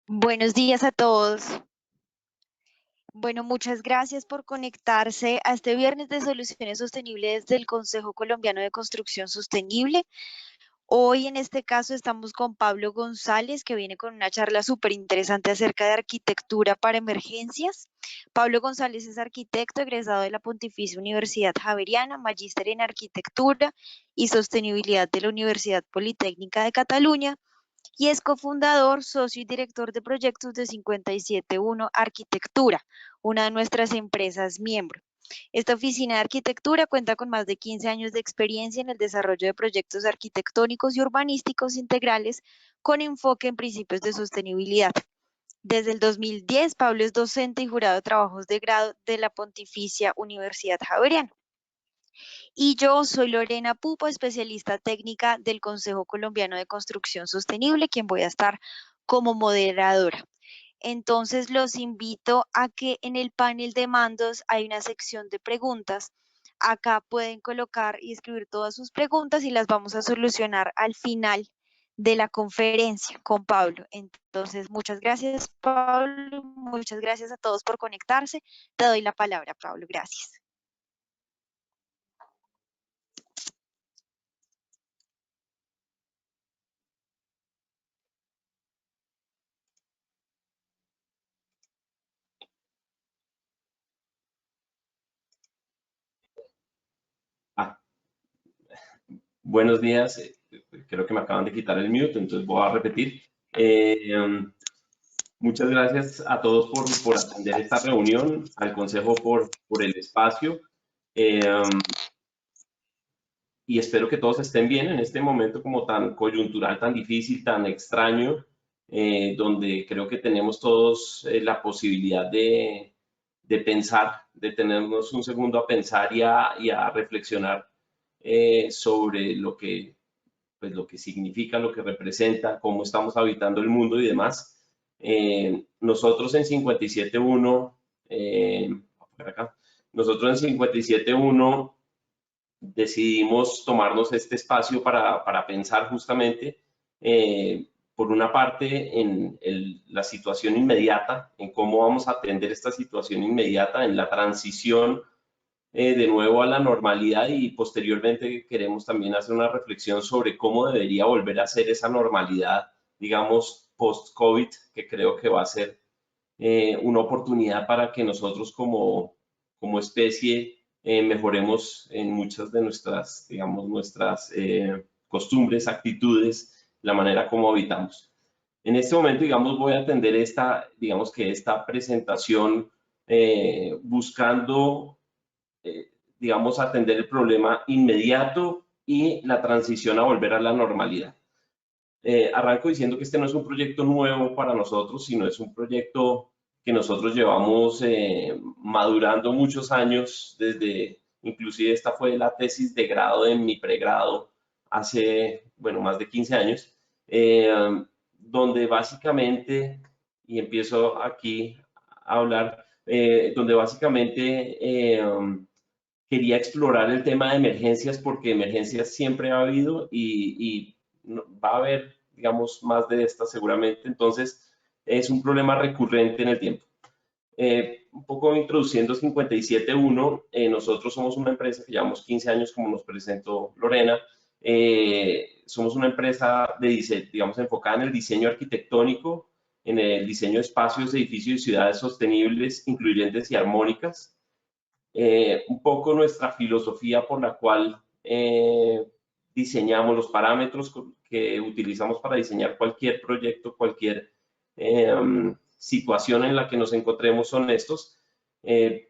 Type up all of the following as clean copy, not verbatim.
Buenos días a todos. Bueno, muchas gracias por conectarse a este viernes de Soluciones Sostenibles del Consejo Colombiano de Construcción Sostenible. Hoy en este caso estamos con Pablo González, que viene con una charla súper interesante acerca de arquitectura para emergencias. Pablo González es arquitecto egresado de la Pontificia Universidad Javeriana, magíster en arquitectura y sostenibilidad de la Universidad Politécnica de Cataluña y es cofundador, socio y director de proyectos de 571 Arquitectura, una de nuestras empresas miembro. Esta oficina de arquitectura cuenta con más de 15 años de experiencia en el desarrollo de proyectos arquitectónicos y urbanísticos integrales con enfoque en principios de sostenibilidad. Desde el 2010, Pablo es docente y jurado de trabajos de grado de la Pontificia Universidad Javeriana. Y yo soy Lorena Pupo, especialista técnica del Consejo Colombiano de Construcción Sostenible, quien voy a estar como moderadora. Entonces los invito a que en el panel de mandos hay una sección de preguntas. Acá pueden colocar y escribir todas sus preguntas y las vamos a solucionar al final de la conferencia con Pablo. Entonces, muchas gracias, Pablo. Muchas gracias a todos por conectarse. Te doy la palabra, Pablo. Gracias. Ah, buenos días, creo que me acaban de quitar el mute, entonces voy a repetir. Muchas gracias a todos por atender esta reunión, al Consejo por el espacio, y espero que todos estén bien en este momento como tan coyuntural, tan difícil, tan extraño, donde creo que tenemos todos la posibilidad de pensar, de tenernos un segundo a pensar y a reflexionar sobre pues, lo que significa, lo que representa, cómo estamos habitando el mundo y demás. Nosotros en 57.1, por acá, nosotros en 57.1 decidimos tomarnos este espacio para pensar justamente, por una parte, en la situación inmediata, en cómo vamos a atender esta situación inmediata, en la transición de nuevo a la normalidad, y posteriormente queremos también hacer una reflexión sobre cómo debería volver a ser esa normalidad, digamos, post-COVID, que creo que va a ser una oportunidad para que nosotros como especie mejoremos en muchas de nuestras, digamos, nuestras costumbres, actitudes, la manera como habitamos. En este momento, digamos, voy a atender digamos que esta presentación buscando digamos, atender el problema inmediato y la transición a volver a la normalidad. Arranco diciendo que este no es un proyecto nuevo para nosotros, sino es un proyecto que nosotros llevamos madurando muchos años, inclusive esta fue la tesis de grado de mi pregrado hace, bueno, más de 15 años, donde básicamente, y empiezo aquí a hablar, donde básicamente quería explorar el tema de emergencias, porque emergencias siempre ha habido y va a haber, digamos, más de estas seguramente. Entonces, es un problema recurrente en el tiempo. Un poco introduciendo 57.1, nosotros somos una empresa que llevamos 15 años, como nos presentó Lorena. Somos una empresa digamos, enfocada en el diseño arquitectónico, en el diseño de espacios, edificios y ciudades sostenibles, incluyentes y armónicas. Un poco nuestra filosofía por la cual diseñamos los parámetros que utilizamos para diseñar cualquier proyecto, cualquier situación en la que nos encontremos son estos.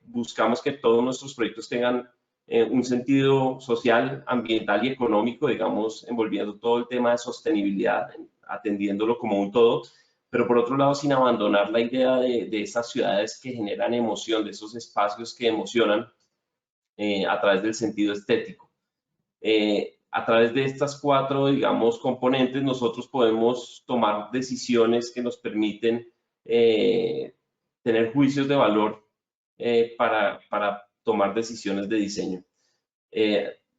Buscamos que todos nuestros proyectos tengan un sentido social, ambiental y económico, digamos, envolviendo todo el tema de sostenibilidad, atendiéndolo como un todo, pero por otro lado sin abandonar la idea de esas ciudades que generan emoción, de esos espacios que emocionan a través del sentido estético. A través de estas cuatro, digamos, componentes, nosotros podemos tomar decisiones que nos permiten tener juicios de valor para tomar decisiones de diseño.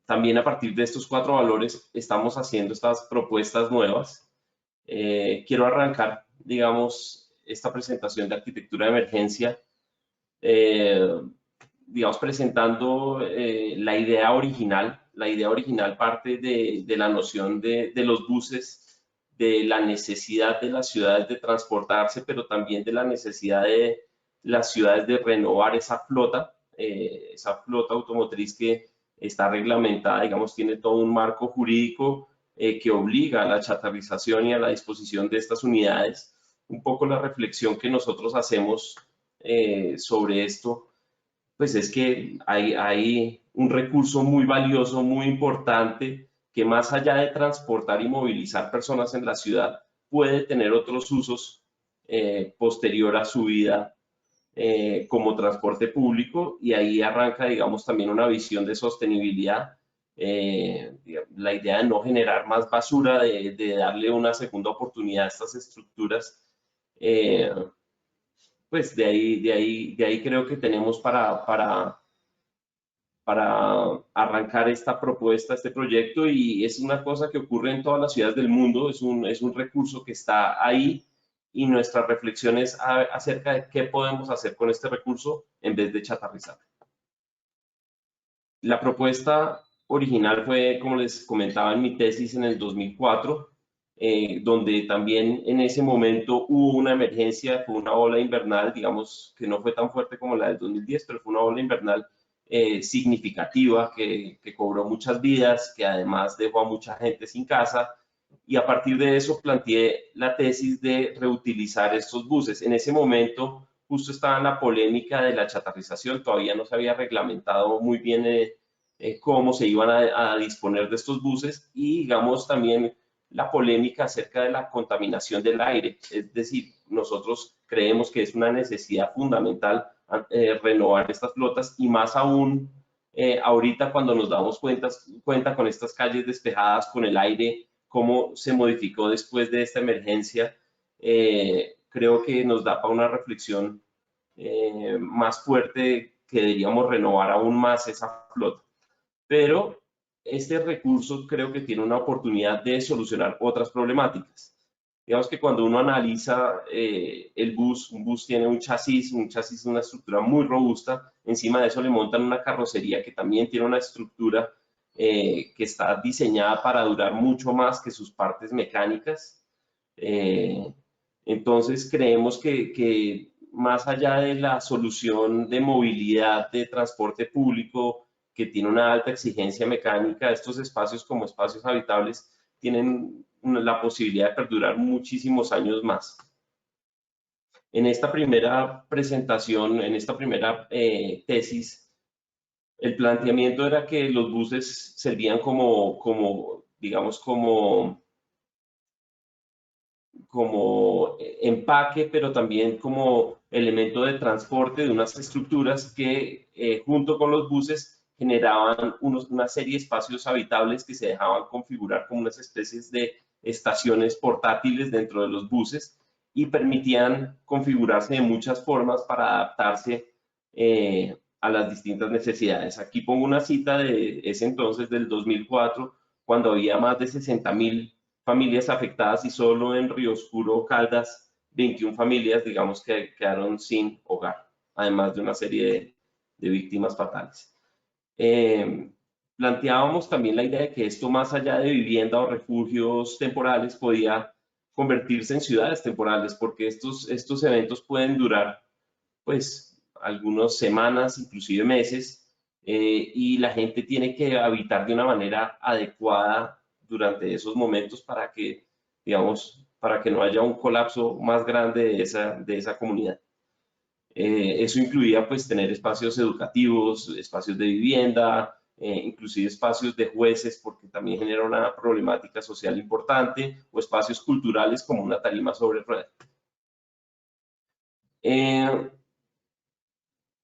También a partir de estos cuatro valores estamos haciendo estas propuestas nuevas. Quiero arrancar, digamos, esta presentación de arquitectura de emergencia, digamos, presentando la idea original. La idea original parte de la noción de los buses, de la necesidad de las ciudades de transportarse, pero también de la necesidad de las ciudades de renovar esa flota automotriz que está reglamentada, digamos, tiene todo un marco jurídico que obliga a la chatarrización y a la disposición de estas unidades. Un poco la reflexión que nosotros hacemos sobre esto, pues es que hay un recurso muy valioso, muy importante, que más allá de transportar y movilizar personas en la ciudad, puede tener otros usos posterior a su vida como transporte público, y ahí arranca, digamos, también una visión de sostenibilidad, la idea de no generar más basura, de darle una segunda oportunidad a estas estructuras. Pues de ahí creo que tenemos para arrancar esta propuesta, este proyecto, y es una cosa que ocurre en todas las ciudades del mundo, es un recurso que está ahí, y nuestra reflexión es acerca de qué podemos hacer con este recurso en vez de chatarrizar. La propuesta original fue, como les comentaba en mi tesis, en el 2004, donde también en ese momento hubo una emergencia, fue una ola invernal, digamos que no fue tan fuerte como la del 2010, pero fue una ola invernal significativa que cobró muchas vidas, que además dejó a mucha gente sin casa, y a partir de eso planteé la tesis de reutilizar estos buses. En ese momento justo estaba en la polémica de la chatarrización, todavía no se había reglamentado muy bien cómo se iban a disponer de estos buses, y digamos también la polémica acerca de la contaminación del aire. Es decir, nosotros creemos que es una necesidad fundamental renovar estas flotas, y más aún ahorita cuando nos damos cuenta con estas calles despejadas, con el aire, cómo se modificó después de esta emergencia. Creo que nos da para una reflexión más fuerte, que deberíamos renovar aún más esa flota. Pero este recurso creo que tiene una oportunidad de solucionar otras problemáticas. Digamos que cuando uno analiza el bus, un bus tiene un chasis, una estructura muy robusta, encima de eso le montan una carrocería que también tiene una estructura que está diseñada para durar mucho más que sus partes mecánicas. Entonces creemos que más allá de la solución de movilidad de transporte público, que tiene una alta exigencia mecánica, estos espacios como espacios habitables tienen la posibilidad de perdurar muchísimos años más. En esta primera presentación, en esta primera tesis, el planteamiento era que los buses servían digamos, como empaque, pero también como elemento de transporte de unas estructuras que junto con los buses generaban una serie de espacios habitables que se dejaban configurar como unas especies de estaciones portátiles dentro de los buses, y permitían configurarse de muchas formas para adaptarse a las distintas necesidades. Aquí pongo una cita de ese entonces, del 2004, cuando había más de 60.000 familias afectadas, y solo en Río Oscuro, Caldas, 21 familias, digamos, que quedaron sin hogar, además de una serie de víctimas fatales. Planteábamos también la idea de que esto, más allá de vivienda o refugios temporales, podía convertirse en ciudades temporales, porque estos eventos pueden durar pues algunas semanas, inclusive meses, y la gente tiene que habitar de una manera adecuada durante esos momentos para que, digamos, para que no haya un colapso más grande de esa comunidad. Eso incluía pues tener espacios educativos, espacios de vivienda, inclusive espacios de jueces, porque también genera una problemática social importante, o espacios culturales como una tarima sobre ruedas.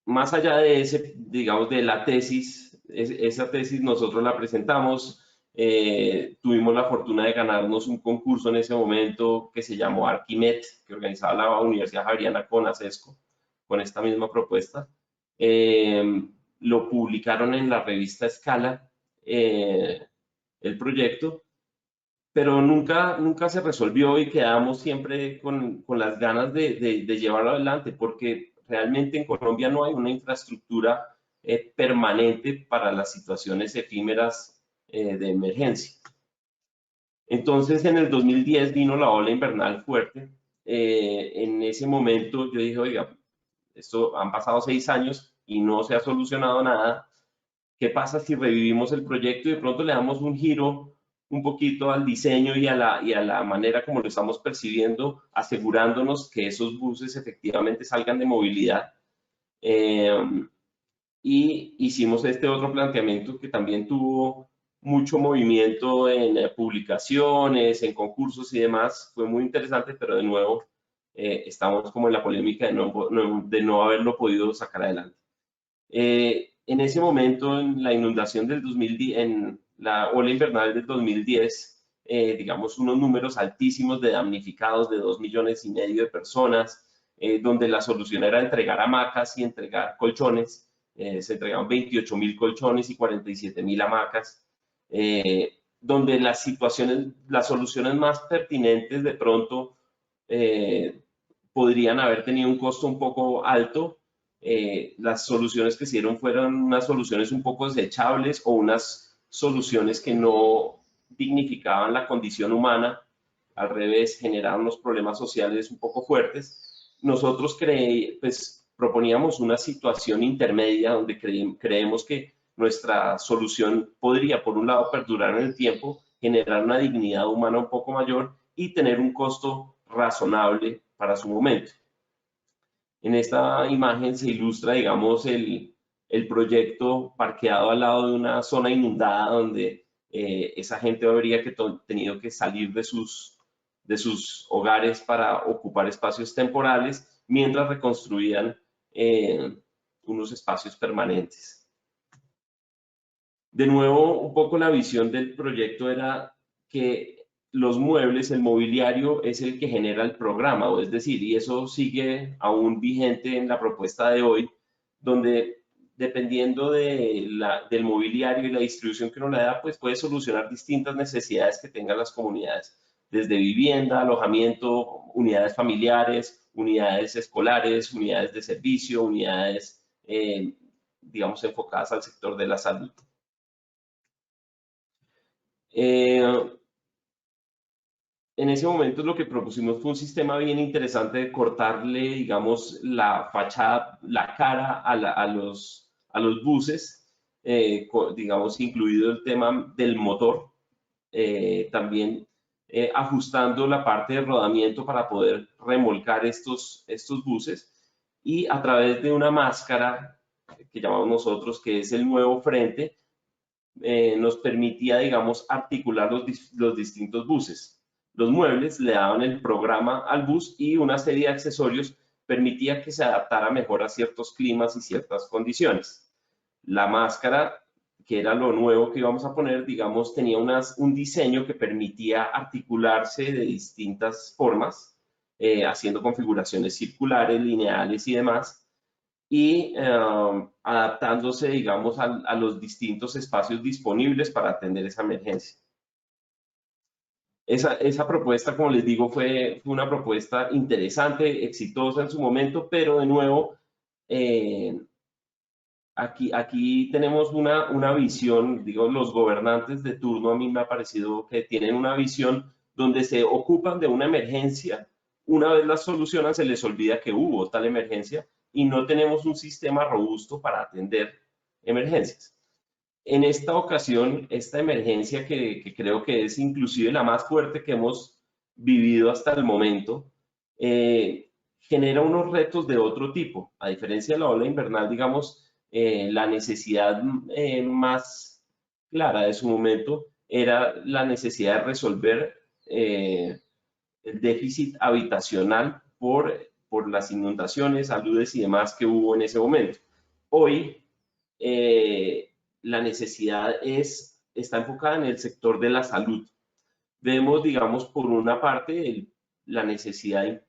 Más allá de digamos, de la tesis, esa tesis nosotros la presentamos, tuvimos la fortuna de ganarnos un concurso en ese momento que se llamó Arquimet, que organizaba la Universidad Javeriana con ACESCO, con esta misma propuesta. Lo publicaron en la revista Escala, el proyecto, pero nunca se resolvió y quedamos siempre con las ganas de llevarlo adelante, porque realmente en Colombia no hay una infraestructura permanente para las situaciones efímeras de emergencia. Entonces, en el 2010 vino la ola invernal fuerte. En ese momento yo dije, oiga, esto han pasado 6 años y no se ha solucionado nada. ¿Qué pasa si revivimos el proyecto y de pronto le damos un giro un poquito al diseño y a la manera como lo estamos percibiendo, asegurándonos que esos buses efectivamente salgan de movilidad? Y hicimos este otro planteamiento que también tuvo mucho movimiento en publicaciones, en concursos y demás. Fue muy interesante, pero de nuevo estamos como en la polémica de no haberlo podido sacar adelante. En ese momento, en la inundación del 2010, en la ola invernal del 2010, digamos unos números altísimos de damnificados, de 2,5 millones de personas, donde la solución era entregar hamacas y entregar colchones. Se entregaron 28.000 colchones y 47.000 hamacas, donde las soluciones más pertinentes de pronto podrían haber tenido un costo un poco alto. Las soluciones que se dieron fueron unas soluciones un poco desechables o unas soluciones que no dignificaban la condición humana, al revés, generaban unos problemas sociales un poco fuertes. Nosotros pues, proponíamos una situación intermedia donde creemos que nuestra solución podría, por un lado, perdurar en el tiempo, generar una dignidad humana un poco mayor y tener un costo razonable para su momento. En esta imagen se ilustra, digamos, el proyecto parqueado al lado de una zona inundada donde esa gente habría tenido que salir de sus hogares para ocupar espacios temporales mientras reconstruían unos espacios permanentes. De nuevo, un poco la visión del proyecto era que los muebles, el mobiliario es el que genera el programa, o es decir, y eso sigue aún vigente en la propuesta de hoy, donde dependiendo del mobiliario y la distribución que uno le da, pues puede solucionar distintas necesidades que tengan las comunidades, desde vivienda, alojamiento, unidades familiares, unidades escolares, unidades de servicio, unidades, digamos, enfocadas al sector de la salud. En ese momento lo que propusimos fue un sistema bien interesante de cortarle, digamos, la fachada, la cara a los buses, digamos, incluido el tema del motor, también ajustando la parte de rodamiento para poder remolcar estos buses, y a través de una máscara que llamamos nosotros, que es el nuevo frente, nos permitía, digamos, articular los distintos buses. Los muebles le daban el programa al bus y una serie de accesorios permitía que se adaptara mejor a ciertos climas y ciertas condiciones. La máscara, que era lo nuevo que íbamos a poner, digamos, tenía un diseño que permitía articularse de distintas formas, haciendo configuraciones circulares, lineales y demás, y adaptándose, digamos, a los distintos espacios disponibles para atender esa emergencia. Esa propuesta, como les digo, fue una propuesta interesante, exitosa en su momento, pero de nuevo, aquí tenemos una visión, digo, los gobernantes de turno a mí me ha parecido que tienen una visión donde se ocupan de una emergencia, una vez la solucionan se les olvida que hubo tal emergencia y no tenemos un sistema robusto para atender emergencias. En esta ocasión, esta emergencia que creo que es inclusive la más fuerte que hemos vivido hasta el momento, genera unos retos de otro tipo. A diferencia de la ola invernal, digamos, la necesidad más clara de su momento era la necesidad de resolver el déficit habitacional por las inundaciones, aludes y demás que hubo en ese momento. Hoy, la necesidad está enfocada en el sector de la salud. Vemos, digamos, por una parte, la necesidad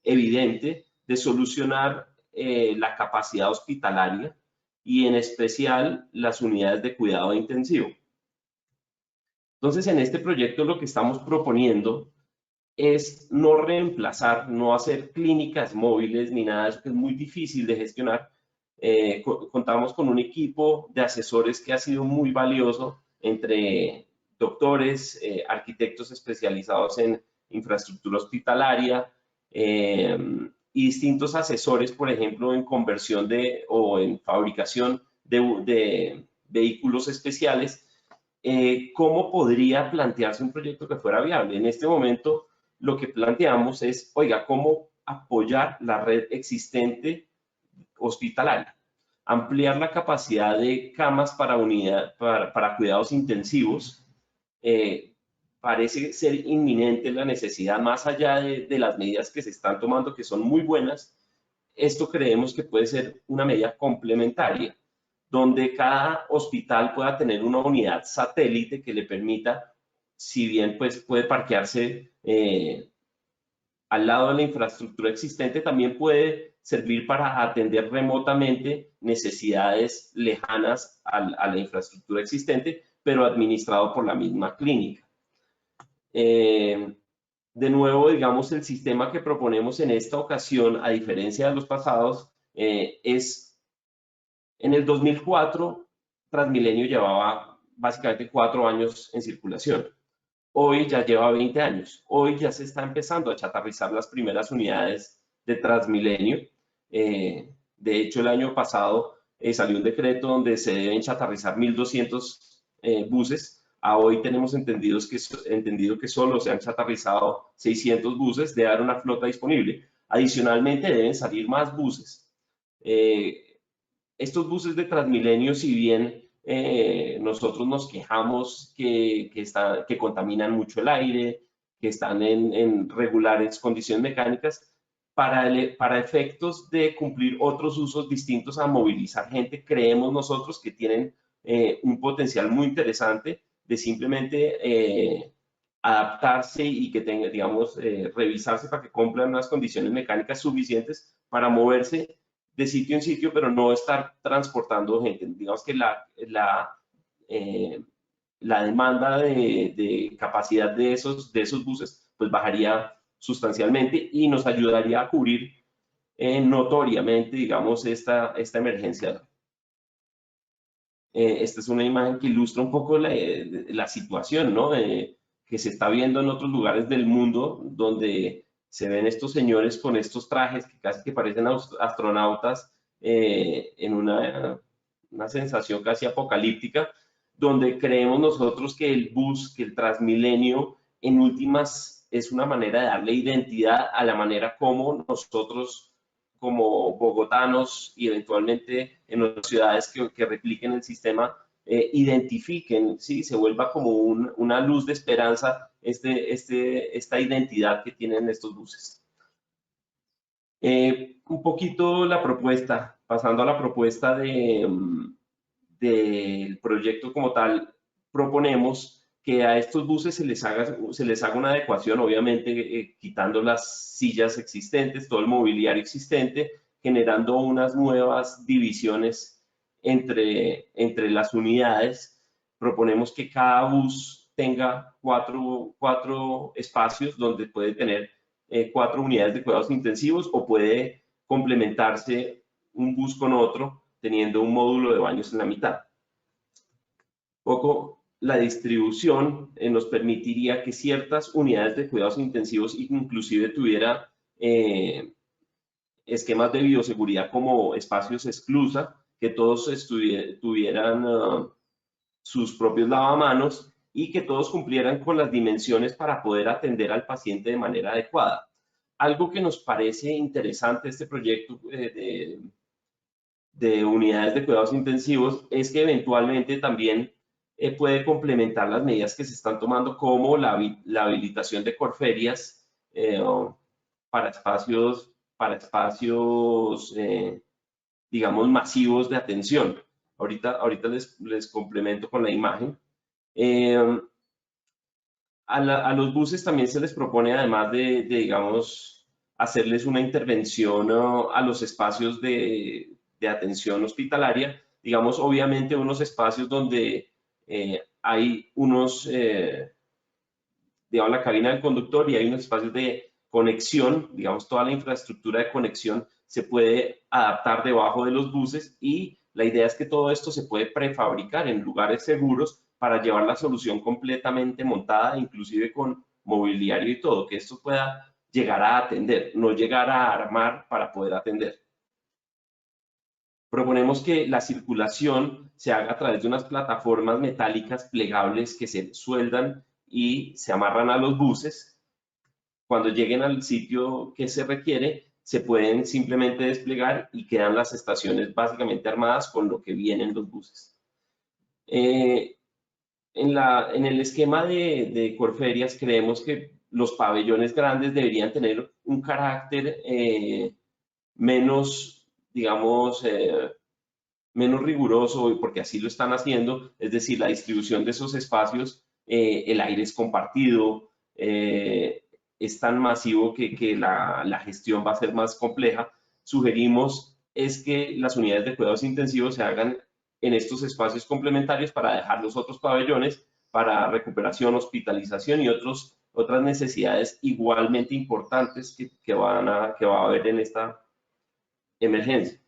evidente de solucionar la capacidad hospitalaria y en especial las unidades de cuidado intensivo. Entonces, en este proyecto lo que estamos proponiendo es no reemplazar, no hacer clínicas móviles ni nada de eso, que es muy difícil de gestionar. Contamos con un equipo de asesores que ha sido muy valioso entre doctores, arquitectos especializados en infraestructura hospitalaria y distintos asesores, por ejemplo, en conversión o en fabricación de vehículos especiales. ¿Cómo podría plantearse un proyecto que fuera viable? En este momento, lo que planteamos es, oiga, ¿cómo apoyar la red existente hospitalaria? Ampliar la capacidad de camas para cuidados intensivos. Parece ser inminente la necesidad, más allá de las medidas que se están tomando, que son muy buenas. Esto creemos que puede ser una medida complementaria, donde cada hospital pueda tener una unidad satélite que le permita, si bien pues puede parquearse al lado de la infraestructura existente, también puede servir para atender remotamente necesidades lejanas a la infraestructura existente, pero administrado por la misma clínica. De nuevo, digamos, el sistema que proponemos en esta ocasión, a diferencia de los pasados, es en el 2004, Transmilenio llevaba básicamente 4 años en circulación. Hoy ya lleva 20 años. Hoy ya se está empezando a chatarrizar las primeras unidades de Transmilenio. De hecho, el año pasado salió un decreto donde se deben chatarrizar 1.200 buses. A hoy tenemos entendido que solo se han chatarrizado 600 buses de dar una flota disponible. Adicionalmente, deben salir más buses. Estos buses de Transmilenio, si bien nosotros nos quejamos que contaminan mucho el aire, que están en regulares condiciones mecánicas, para efectos de cumplir otros usos distintos a movilizar gente, creemos nosotros que tienen un potencial muy interesante de simplemente adaptarse y que tengan, digamos, revisarse para que cumplan unas condiciones mecánicas suficientes para moverse de sitio en sitio, pero no estar transportando gente. Digamos que la demanda de capacidad de esos buses pues bajaría sustancialmente y nos ayudaría a cubrir notoriamente, digamos, esta emergencia. Esta es una imagen que ilustra un poco la situación, ¿no? Que se está viendo en otros lugares del mundo, donde se ven estos señores con estos trajes que casi que parecen astronautas en una sensación casi apocalíptica, donde creemos nosotros que el bus, que el Transmilenio, en últimas es una manera de darle identidad a la manera como nosotros como bogotanos y eventualmente en otras ciudades que repliquen el sistema, identifiquen, ¿sí? Se vuelva como una luz de esperanza esta identidad que tienen estos buses. Un poquito la propuesta, pasando a la propuesta del proyecto como tal, proponemos que a estos buses se les haga una adecuación, obviamente quitando las sillas existentes, todo el mobiliario existente, generando unas nuevas divisiones entre las unidades. Proponemos que cada bus tenga cuatro espacios donde puede tener 4 unidades de cuidados intensivos o puede complementarse un bus con otro teniendo un módulo de baños en la mitad. Poco la distribución nos permitiría que ciertas unidades de cuidados intensivos inclusive tuviera esquemas de bioseguridad como espacios exclusa, que todos tuvieran sus propios lavamanos y que todos cumplieran con las dimensiones para poder atender al paciente de manera adecuada. Algo que nos parece interesante este proyecto de unidades de cuidados intensivos es que eventualmente también puede complementar las medidas que se están tomando como la habilitación de corferias para espacios digamos, masivos de atención. Ahorita les complemento con la imagen. A los buses también se les propone, además digamos, hacerles una intervención a los espacios de atención hospitalaria, digamos, obviamente unos espacios donde hay unos, digamos, la cabina del conductor y hay unos espacios de conexión, digamos, toda la infraestructura de conexión se puede adaptar debajo de los buses y la idea es que todo esto se puede prefabricar en lugares seguros para llevar la solución completamente montada, inclusive con mobiliario y todo, que esto pueda llegar a atender, no llegar a armar para poder atender. Proponemos que la circulación se haga a través de unas plataformas metálicas plegables que se sueldan y se amarran a los buses. Cuando lleguen al sitio que se requiere, se pueden simplemente desplegar y quedan las estaciones básicamente armadas con lo que vienen los buses. En el esquema de Corferias creemos que los pabellones grandes deberían tener un carácter menos, digamos, menos riguroso, porque así lo están haciendo, es decir, la distribución de esos espacios, el aire es compartido, es tan masivo que la gestión va a ser más compleja. Sugerimos es que las unidades de cuidados intensivos se hagan en estos espacios complementarios para dejar los otros pabellones para recuperación, hospitalización y otras necesidades igualmente importantes que va a haber en esta emergencia.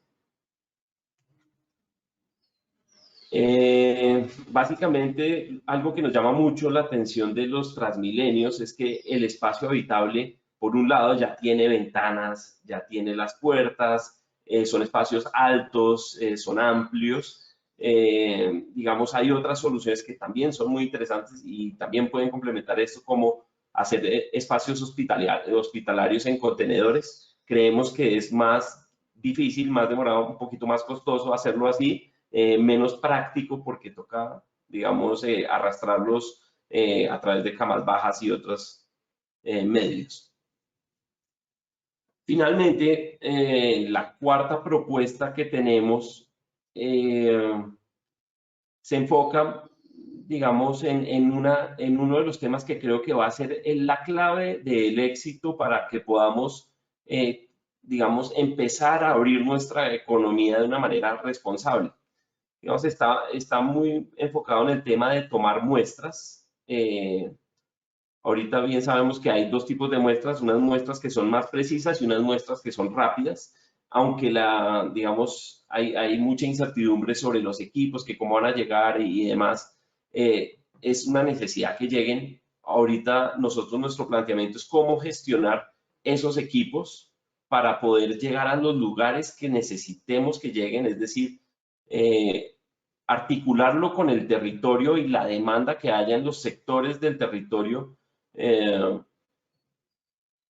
Básicamente, algo que nos llama mucho la atención de los Transmilenios es que el espacio habitable, por un lado, ya tiene ventanas, ya tiene las puertas, son espacios altos, son amplios. Digamos, hay otras soluciones que también son muy interesantes y también pueden complementar esto, como hacer espacios hospitalarios en contenedores. Creemos que es más difícil, más demorado, un poquito más costoso hacerlo así. Menos práctico porque toca, digamos, arrastrarlos a través de camas bajas y otros medios. Finalmente, la cuarta propuesta que tenemos se enfoca, digamos, en uno de los temas que creo que va a ser la clave del éxito para que podamos, digamos, empezar a abrir nuestra economía de una manera responsable. Digamos, está muy enfocado en el tema de tomar muestras. Ahorita bien sabemos que hay dos tipos de muestras, unas muestras que son más precisas y unas muestras que son rápidas, aunque digamos, hay mucha incertidumbre sobre los equipos, que cómo van a llegar y demás. Es una necesidad que lleguen. Ahorita nuestro planteamiento es cómo gestionar esos equipos para poder llegar a los lugares que necesitemos que lleguen, es decir, articularlo con el territorio y la demanda que haya en los sectores del territorio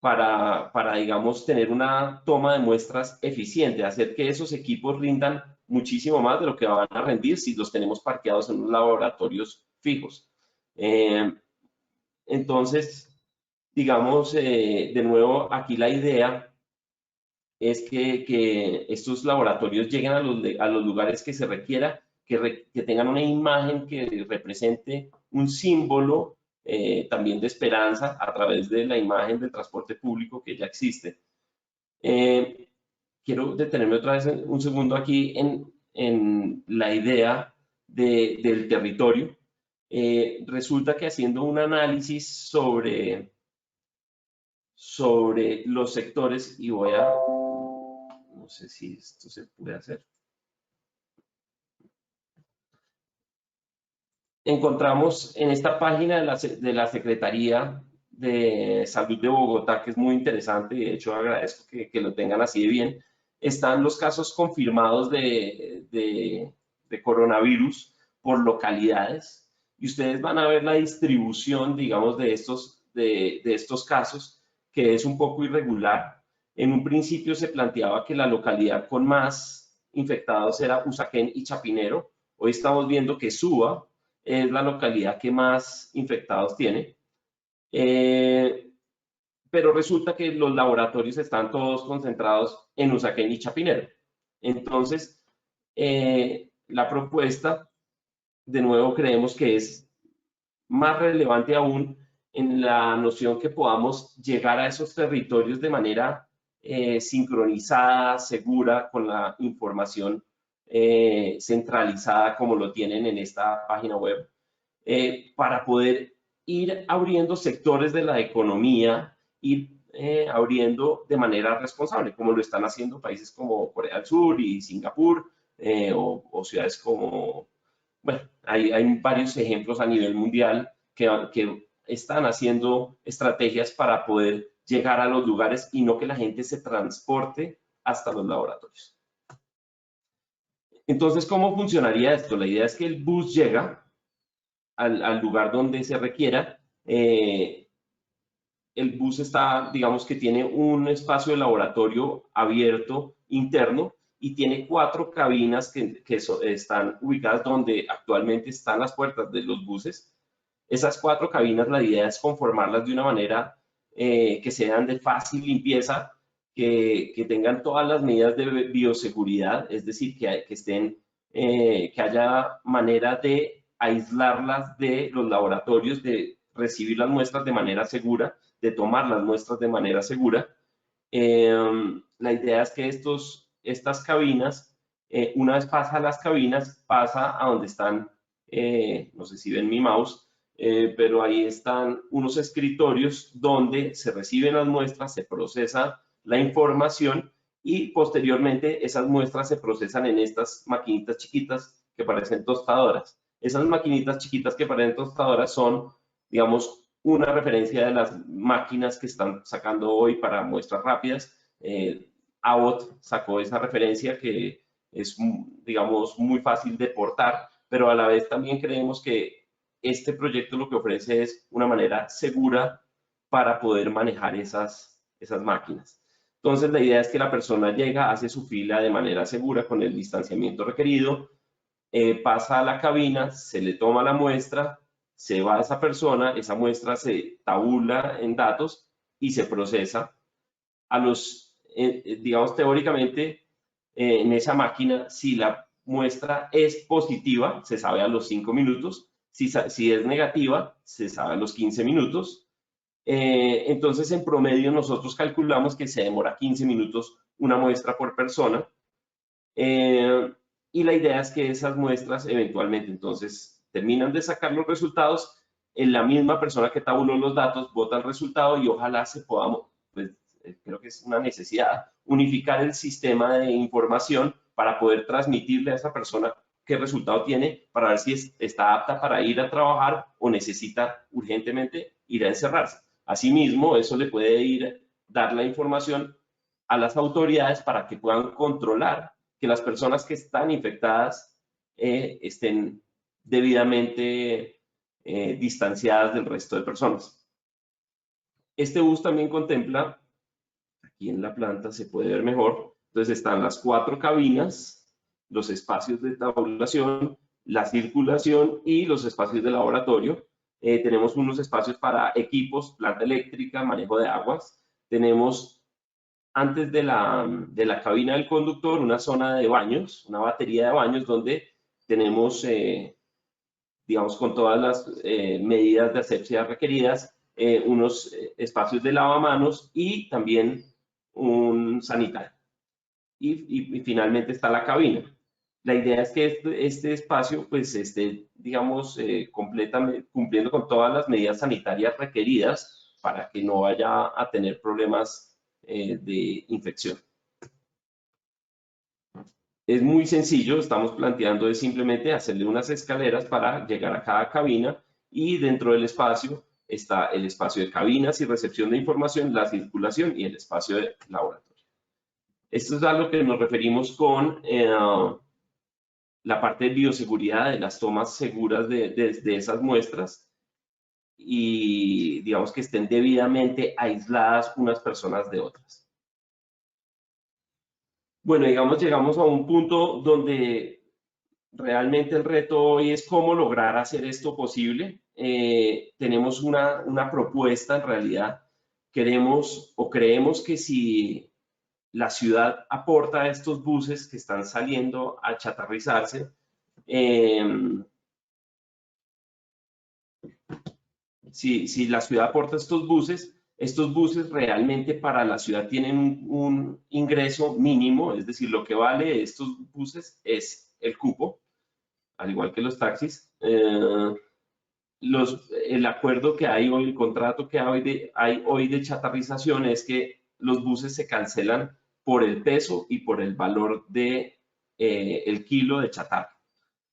para, digamos, tener una toma de muestras eficiente, hacer que esos equipos rindan muchísimo más de lo que van a rendir si los tenemos parqueados en unos laboratorios fijos. Entonces, digamos, de nuevo, aquí la idea es que estos laboratorios lleguen a los lugares que se requiera, que tengan una imagen que represente un símbolo también de esperanza a través de la imagen del transporte público que ya existe. Quiero detenerme otra vez un segundo aquí en la idea del territorio. Resulta que haciendo un análisis sobre los sectores, y no sé si esto se puede hacer. Encontramos en esta página de la Secretaría de Salud de Bogotá, que es muy interesante, y de hecho agradezco que lo tengan así de bien, están los casos confirmados de coronavirus por localidades, y ustedes van a ver la distribución, digamos, de estos casos, que es un poco irregular. En un principio se planteaba que la localidad con más infectados era Usaquén y Chapinero. Hoy estamos viendo que Suba es la localidad que más infectados tiene. Pero resulta que los laboratorios están todos concentrados en Usaquén y Chapinero. Entonces, la propuesta, de nuevo, creemos que es más relevante aún en la noción que podamos llegar a esos territorios de manera sincronizada, segura, con la información centralizada como lo tienen en esta página web. para poder ir abriendo sectores de la economía, ir abriendo de manera responsable, como lo están haciendo países como Corea del Sur y Singapur, o ciudades como, bueno, hay varios ejemplos a nivel mundial que están haciendo estrategias para poder llegar a los lugares y no que la gente se transporte hasta los laboratorios. Entonces, ¿cómo funcionaría esto? La idea es que el bus llega al lugar donde se requiera. El bus está, digamos que tiene un espacio de laboratorio abierto interno y tiene 4 cabinas que están ubicadas donde actualmente están las puertas de los buses. Esas 4 cabinas, la idea es conformarlas de una manera que sean de fácil limpieza, que tengan todas las medidas de bioseguridad, es decir, que haya manera de aislarlas de los laboratorios, de recibir las muestras de manera segura, de tomar las muestras de manera segura. La idea es que estas cabinas, una vez pasa a las cabinas, pasa a donde están, no sé si ven mi mouse, pero ahí están unos escritorios donde se reciben las muestras, se procesa la información y posteriormente esas muestras se procesan en estas maquinitas chiquitas que parecen tostadoras. Esas maquinitas chiquitas que parecen tostadoras son, digamos, una referencia de las máquinas que están sacando hoy para muestras rápidas. Abbott sacó esa referencia que es, digamos, muy fácil de portar, pero a la vez también creemos que este proyecto lo que ofrece es una manera segura para poder manejar esas máquinas. Entonces, la idea es que la persona llega, hace su fila de manera segura con el distanciamiento requerido, pasa a la cabina, se le toma la muestra, se va a esa muestra se tabula en datos y se procesa. Digamos, teóricamente, en esa máquina, si la muestra es positiva, se sabe a los 5 minutos, si es negativa, se sabe a los 15 minutos. Entonces, en promedio, nosotros calculamos que se demora 15 minutos una muestra por persona. Y la idea es que esas muestras eventualmente, entonces, terminan de sacar los resultados, en la misma persona que tabuló los datos vota el resultado y ojalá se podamos, pues creo que es una necesidad, unificar el sistema de información para poder transmitirle a esa persona qué resultado tiene para ver si está apta para ir a trabajar o necesita urgentemente ir a encerrarse. Asimismo, eso le puede dar la información a las autoridades para que puedan controlar que las personas que están infectadas estén debidamente distanciadas del resto de personas. Este bus también contempla, aquí en la planta se puede ver mejor, entonces están las 4 cabinas, los espacios de tabulación, la circulación y los espacios de laboratorio. Tenemos unos espacios para equipos, planta eléctrica, manejo de aguas. Tenemos antes de la cabina del conductor una zona de baños, una batería de baños donde tenemos, digamos, con todas las medidas de asepsia requeridas, unos espacios de lavamanos y también un sanitario. Y finalmente está la cabina. La idea es que este espacio pues esté, digamos, completamente cumpliendo con todas las medidas sanitarias requeridas para que no vaya a tener problemas de infección. Es muy sencillo, estamos planteando es simplemente hacerle unas escaleras para llegar a cada cabina y dentro del espacio está el espacio de cabinas y recepción de información, la circulación y el espacio de laboratorio. Esto es a lo que nos referimos con la parte de bioseguridad, de las tomas seguras de esas muestras y digamos que estén debidamente aisladas unas personas de otras. Bueno, digamos, llegamos a un punto donde realmente el reto hoy es cómo lograr hacer esto posible. Tenemos una propuesta en realidad. Queremos o creemos que si la ciudad aporta a estos buses que están saliendo a chatarrizarse, si la ciudad aporta estos buses realmente para la ciudad tienen un ingreso mínimo, es decir, lo que vale estos buses es el cupo, al igual que los taxis. el acuerdo que hay hoy, el contrato que hay hoy de chatarrización es que los buses se cancelan por el peso y por el valor de el kilo de chatarra.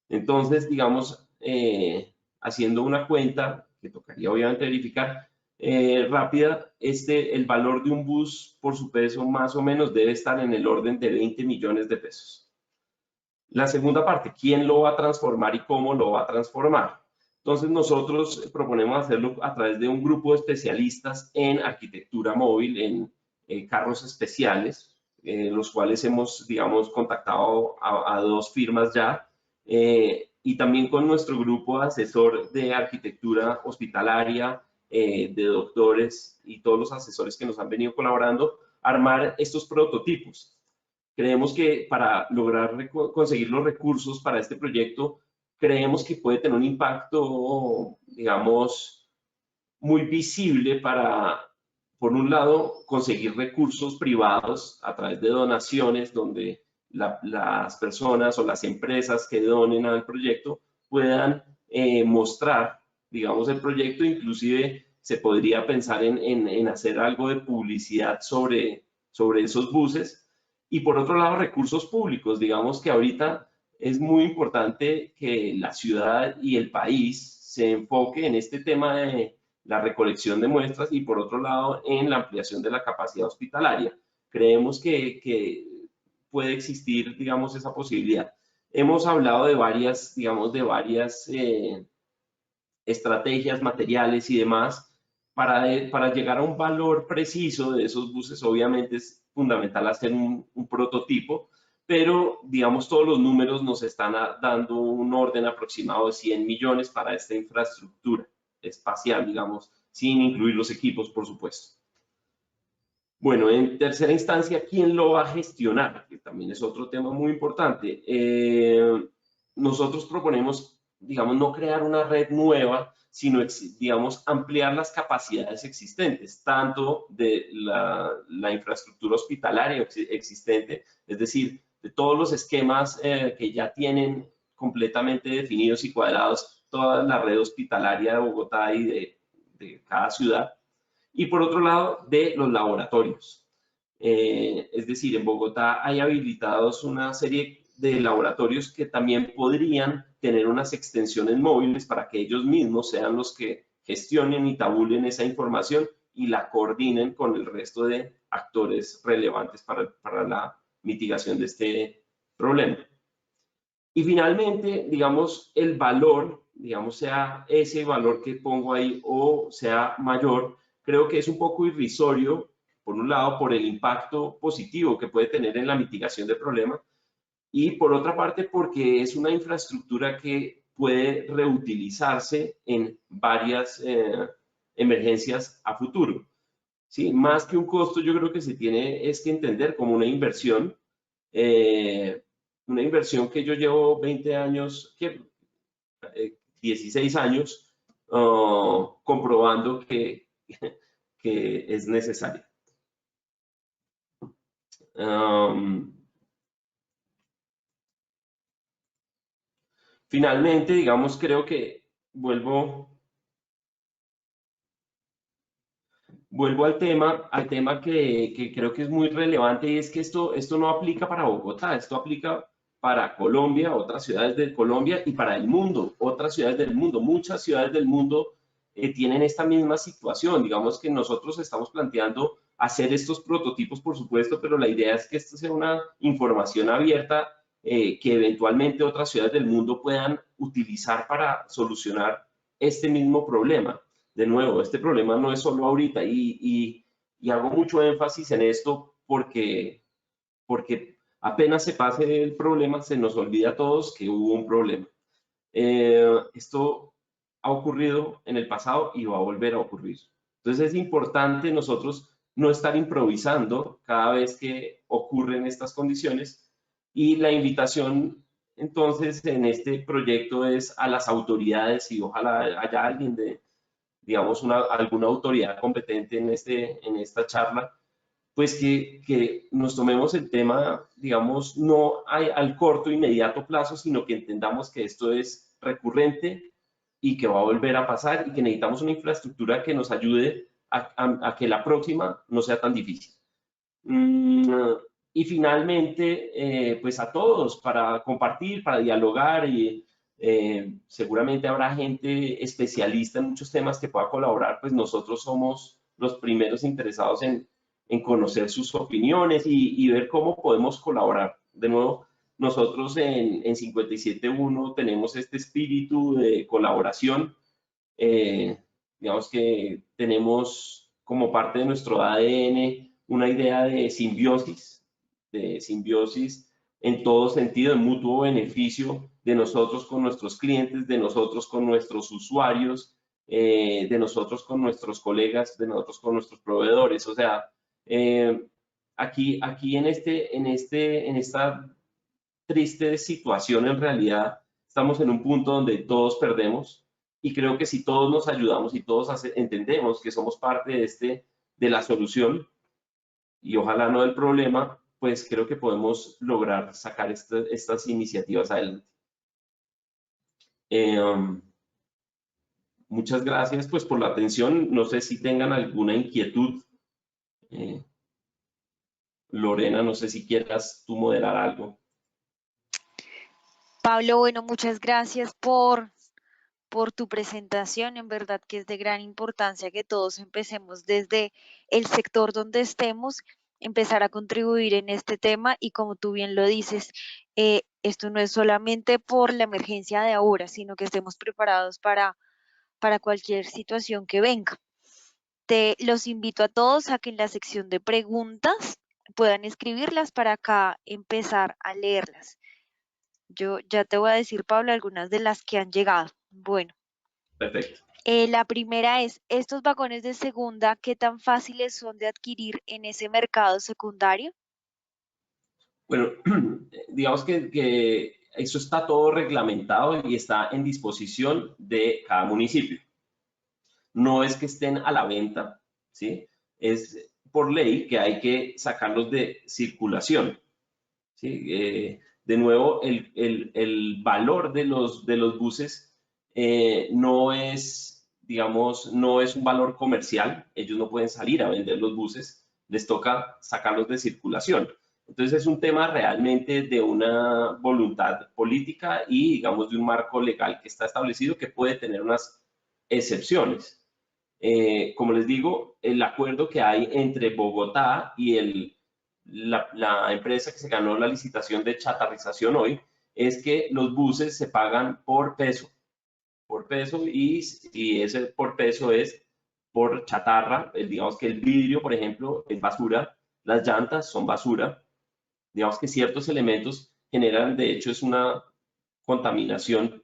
Entonces, digamos, haciendo una cuenta, que tocaría obviamente verificar, rápida, el valor de un bus por su peso más o menos debe estar en el orden de 20 millones de pesos. La segunda parte, ¿quién lo va a transformar y cómo lo va a transformar? Entonces nosotros proponemos hacerlo a través de un grupo de especialistas en arquitectura móvil, en carros especiales, los cuales hemos, digamos, contactado a 2 firmas ya, y también con nuestro grupo de asesor de arquitectura hospitalaria, de doctores y todos los asesores que nos han venido colaborando, armar estos prototipos. Creemos que para lograr conseguir los recursos para este proyecto, creemos que puede tener un impacto, digamos, muy visible para, por un lado, conseguir recursos privados a través de donaciones, donde las personas o las empresas que donen al proyecto puedan mostrar, digamos, el proyecto. Inclusive se podría pensar en hacer algo de publicidad sobre esos buses. Y por otro lado, recursos públicos. Digamos que ahorita es muy importante que la ciudad y el país se enfoque en este tema de la recolección de muestras y por otro lado en la ampliación de la capacidad hospitalaria. Creemos que puede existir, digamos, esa posibilidad. Hemos hablado de varias, digamos, de varias estrategias, materiales y demás. Para llegar a un valor preciso de esos buses, obviamente es fundamental hacer un prototipo, pero digamos todos los números nos están dando un orden aproximado de 100 millones para esta infraestructura espacial, digamos, sin incluir los equipos, por supuesto. Bueno, en tercera instancia, ¿quién lo va a gestionar? Que también es otro tema muy importante. Nosotros proponemos, digamos, no crear una red nueva, sino, digamos, ampliar las capacidades existentes, tanto de la infraestructura hospitalaria existente, es decir, de todos los esquemas que ya tienen completamente definidos y cuadrados toda la red hospitalaria de Bogotá y de cada ciudad, y por otro lado, de los laboratorios. Es decir, en Bogotá hay habilitados una serie de laboratorios que también podrían tener unas extensiones móviles para que ellos mismos sean los que gestionen y tabulen esa información y la coordinen con el resto de actores relevantes para la mitigación de este problema. Y finalmente, digamos, el valor, digamos, sea ese valor que pongo ahí o sea mayor, creo que es un poco irrisorio, por un lado, por el impacto positivo que puede tener en la mitigación del problema, y por otra parte, porque es una infraestructura que puede reutilizarse en varias emergencias a futuro. ¿Sí? Más que un costo, yo creo que se tiene es que entender como una inversión que yo llevo 20 años, 16 años, comprobando que es necesaria. Finalmente, digamos, creo que vuelvo al tema que creo que es muy relevante, y es que esto no aplica para Bogotá, esto aplica para Colombia, otras ciudades de Colombia y para el mundo, otras ciudades del mundo. Muchas ciudades del mundo tienen esta misma situación. Digamos que nosotros estamos planteando hacer estos prototipos, por supuesto, pero la idea es que esto sea una información abierta que eventualmente otras ciudades del mundo puedan utilizar para solucionar este mismo problema. De nuevo, este problema no es solo ahorita y hago mucho énfasis en esto porque apenas se pase el problema se nos olvida a todos que hubo un problema. Esto ha ocurrido en el pasado y va a volver a ocurrir. Entonces es importante nosotros no estar improvisando cada vez que ocurren estas condiciones, y la invitación entonces en este proyecto es a las autoridades, y ojalá haya alguien de, digamos, alguna autoridad competente en esta charla, pues que nos tomemos el tema, digamos, no al corto, inmediato plazo, sino que entendamos que esto es recurrente y que va a volver a pasar y que necesitamos una infraestructura que nos ayude a que la próxima no sea tan difícil. Y finalmente, pues a todos para compartir, para dialogar y seguramente habrá gente especialista en muchos temas que pueda colaborar, pues nosotros somos los primeros interesados en conocer sus opiniones y ver cómo podemos colaborar. De nuevo, nosotros en 57.1 tenemos este espíritu de colaboración. eh, digamos que tenemos como parte de nuestro ADN una idea de simbiosis en todo sentido, de mutuo beneficio de nosotros con nuestros clientes, de nosotros con nuestros usuarios, de nosotros con nuestros colegas, de nosotros con nuestros proveedores. O sea, aquí en esta triste situación, en realidad estamos en un punto donde todos perdemos y creo que si todos nos ayudamos y todos entendemos que somos parte de la solución y ojalá no del problema, pues creo que podemos lograr sacar estas iniciativas adelante. Muchas gracias pues por la atención. No sé si tengan alguna inquietud. Eh, Lorena, no sé si quieras tú moderar algo. Pablo, bueno, muchas gracias por tu presentación. En verdad que es de gran importancia que todos empecemos desde el sector donde estemos, empezar a contribuir en este tema y como tú bien lo dices, esto no es solamente por la emergencia de ahora, sino que estemos preparados para cualquier situación que venga. Te los invito a todos a que en la sección de preguntas puedan escribirlas para acá empezar a leerlas. Yo ya te voy a decir, Pablo, algunas de las que han llegado. Bueno. Perfecto. La primera es, ¿estos vagones de segunda qué tan fáciles son de adquirir en ese mercado secundario? Bueno, digamos que eso está todo reglamentado y está en disposición de cada municipio. No es que estén a la venta, ¿sí? Es por ley que hay que sacarlos de circulación, ¿sí? De nuevo, el valor de los buses no es, digamos, no es un valor comercial. Ellos no pueden salir a vender los buses, les toca sacarlos de circulación. Entonces es un tema realmente de una voluntad política y, digamos, de un marco legal que está establecido que puede tener unas excepciones. Como les digo, el acuerdo que hay entre Bogotá y la empresa que se ganó la licitación de chatarrización hoy es que los buses se pagan por peso y ese por peso es por chatarra. Digamos que el vidrio, por ejemplo, es basura, las llantas son basura. Digamos que ciertos elementos generan, de hecho, es una contaminación,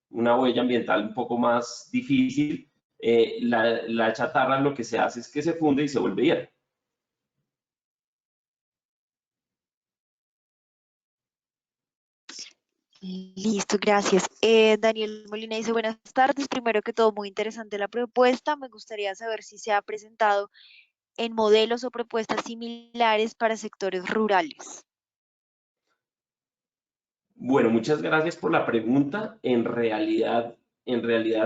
una huella ambiental un poco más difícil. La chatarra lo que se hace es que se funde y se vuelve hierro. Listo, gracias. Daniel Molina dice, buenas tardes. Primero que todo, muy interesante la propuesta. Me gustaría saber si se ha presentado en modelos o propuestas similares para sectores rurales. Bueno, muchas gracias por la pregunta. En realidad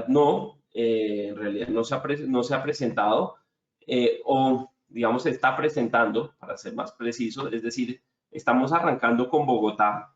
no, en realidad no se ha presentado o, digamos, se está presentando, para ser más preciso, es decir, estamos arrancando con Bogotá.